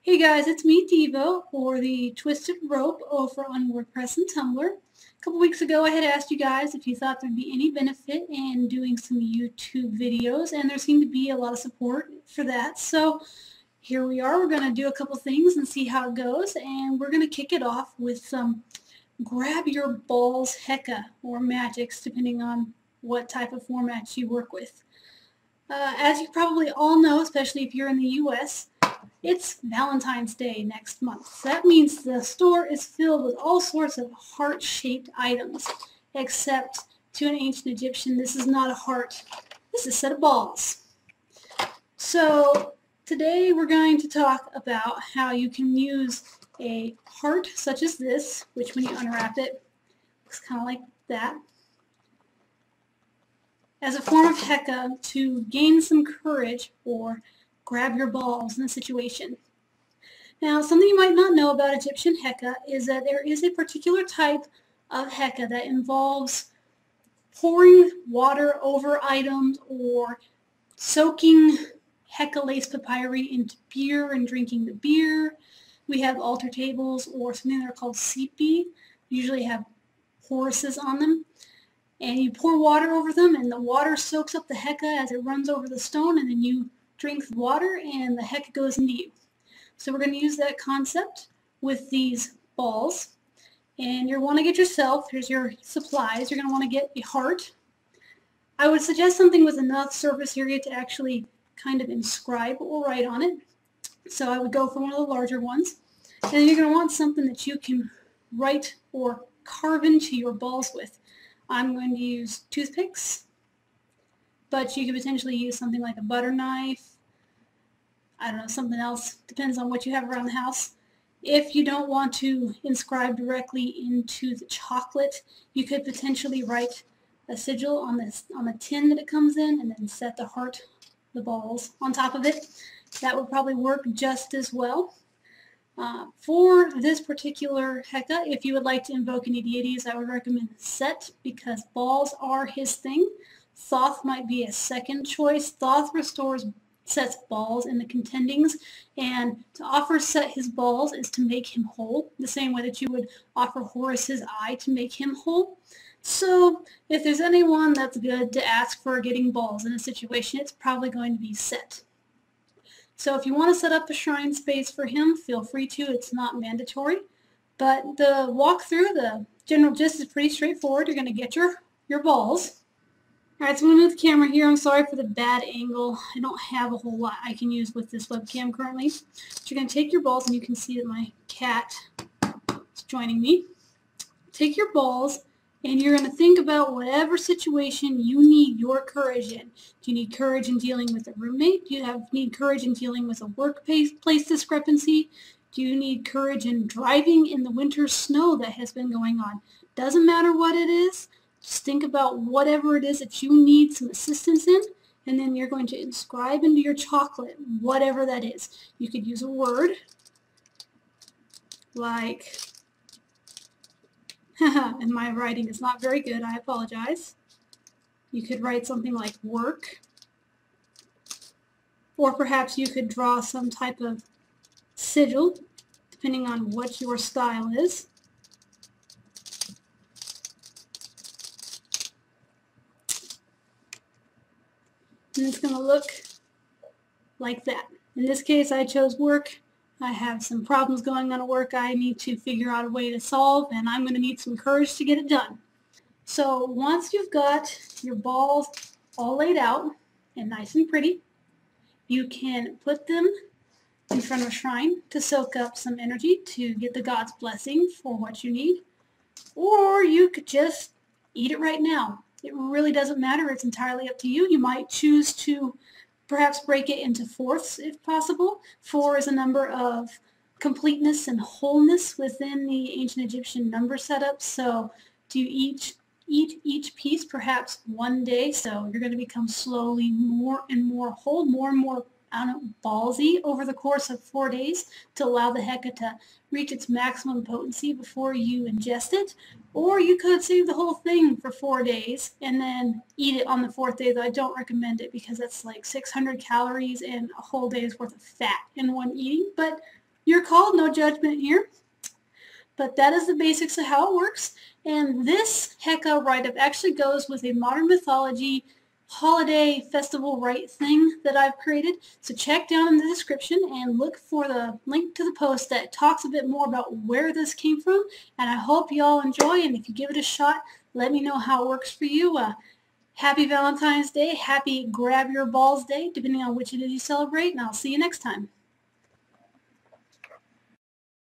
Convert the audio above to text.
Hey guys, it's me, Devo, or the Twisted Rope over on WordPress and Tumblr. A couple weeks ago I had asked you guys if you thought there'd be any benefit in doing some YouTube videos, and there seemed to be a lot of support for that. So here we are. We're going to do a couple things and see how it goes, and we're going to kick it off with some Grab Your Balls Heka, or magix, depending on what type of format you work with. As you probably all know, especially if you're in the US, it's Valentine's Day next month. So that means the store is filled with all sorts of heart-shaped items, except to an ancient Egyptian, this is not a heart. This is a set of balls. So today we're going to talk about how you can use a heart such as this, which when you unwrap it, looks kind of like that, as a form of Heka to gain some courage or grab your balls in a situation. Now, something you might not know about Egyptian Heka is that there is a particular type of Heka that involves pouring water over items or soaking Heka lace papyri into beer and drinking the beer. We have altar tables or something that are called sipi, usually have Horuses on them. And you pour water over them, and the water soaks up the Heka as it runs over the stone, and then you drink the water, and the Heka goes into you. So we're going to use that concept with these balls. And you'll want to get yourself, here's your supplies, you're going to want to get a heart. I would suggest something with enough surface area to actually kind of inscribe or write on it. So I would go for one of the larger ones. And then you're going to want something that you can write or carve into your balls with. I'm going to use toothpicks, but you could potentially use something like a butter knife. I don't know, something else. Depends on what you have around the house. If you don't want to inscribe directly into the chocolate, you could potentially write a sigil on the tin that it comes in, and then set the heart, the balls, on top of it. That would probably work just as well. For this particular Heka, if you would like to invoke any deities, I would recommend Set, because balls are his thing. Thoth might be a second choice. Thoth restores Set's balls in the contendings, and to offer Set his balls is to make him whole, the same way that you would offer Horus his eye to make him whole. So if there's anyone that's good to ask for getting balls in a situation, it's probably going to be Set. So if you want to set up a shrine space for him, feel free to. It's not mandatory. But the walkthrough, the general gist is pretty straightforward. You're going to get your balls. Alright, so I'm going to move the camera here. I'm sorry for the bad angle. I don't have a whole lot I can use with this webcam currently. So you're going to take your balls, and you can see that my cat is joining me. Take your balls, and you're going to think about whatever situation you need your courage in. Do you need courage in dealing with a roommate? Do you need courage in dealing with a workplace discrepancy? Do you need courage in driving in the winter snow that has been going on? Doesn't matter what it is. Just think about whatever it is that you need some assistance in, and then you're going to inscribe into your chocolate whatever that is. You could use a word like... and my writing is not very good, I apologize. You could write something like work, or perhaps you could draw some type of sigil, depending on what your style is. And it's going to look like that. In this case, I chose work. I have some problems going on at work I need to figure out a way to solve, and I'm going to need some courage to get it done. So once you've got your balls all laid out and nice and pretty, you can put them in front of a shrine to soak up some energy to get the god's blessing for what you need. Or you could just eat it right now. It really doesn't matter. It's entirely up to you. You might choose to perhaps break it into fourths if possible. 4 is a number of completeness and wholeness within the ancient Egyptian number setup. So do you eat each piece perhaps one day, so you're going to become slowly more and more whole, more and more, I don't know, ballsy over the course of 4 days to allow the Heka to reach its maximum potency before you ingest it. Or you could save the whole thing for 4 days and then eat it on the 4th day, though I don't recommend it because that's like 600 calories and a whole day's worth of fat in one eating. But Your call, no judgment here. But that is the basics of how it works. And this Heka write-up actually goes with a modern mythology holiday festival rite thing that I've created. So check down in the description and look for the link to the post that talks a bit more about where this came from. And I hope you all enjoy, and if you give it a shot, let me know how it works for you. Happy Valentine's Day, happy Grab Your Balls Day, depending on which it is you celebrate, and I'll see you next time.